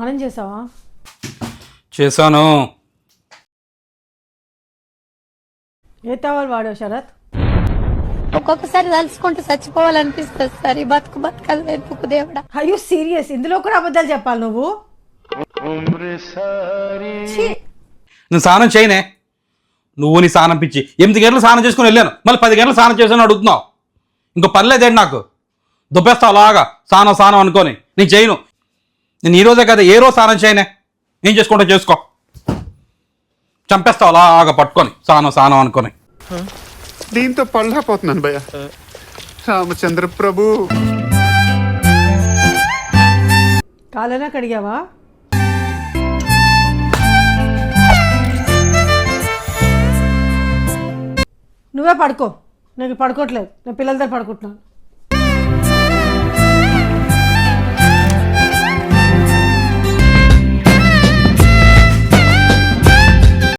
స్నానం చేసావా? చేశాను. ఏ టవల్ వాడావు శరత్? ఒక్కొక్కసారి తలుచుకుంటూ చచ్చిపోవాలనిపిస్తుంది సార్. ఈ బతుకలు వెతుకు దేవుడా. అయ్యో సీరియస్, ఇందులో కూడా అబద్ధాలు చెప్పాలి నువ్వు? ఛీ! నేను స్నానం చేయనే. నువ్వు నీ స్నానం పిచ్చి 8 గంటలు స్నానం చేసుకుని వెళ్ళాను, మళ్ళీ 10 గంటలు స్నానం చేశాను అడుగుతున్నావు. ఇంకో పర్లేదేంటి నాకు? దుబ్బేస్తావు అలాగా స్నానం అనుకొని. నేను చేయను. నేను ఈరోజే కదా, ఏ రోజు స్నానం చేయనే. ఏం చేసుకుంటా చేసుకో. చంపేస్తావు అలాగా పట్టుకొని స్నానం అనుకొని. దీంతో పళ్ళపోతున్నాను భయ్య. రామచంద్ర ప్రభు, కాలనా కడిగావా? నువ్వే పడుకో, నాకు పడుకోవట్లేదు, నేను పిల్లల దగ్గర పడుకుంటున్నాను.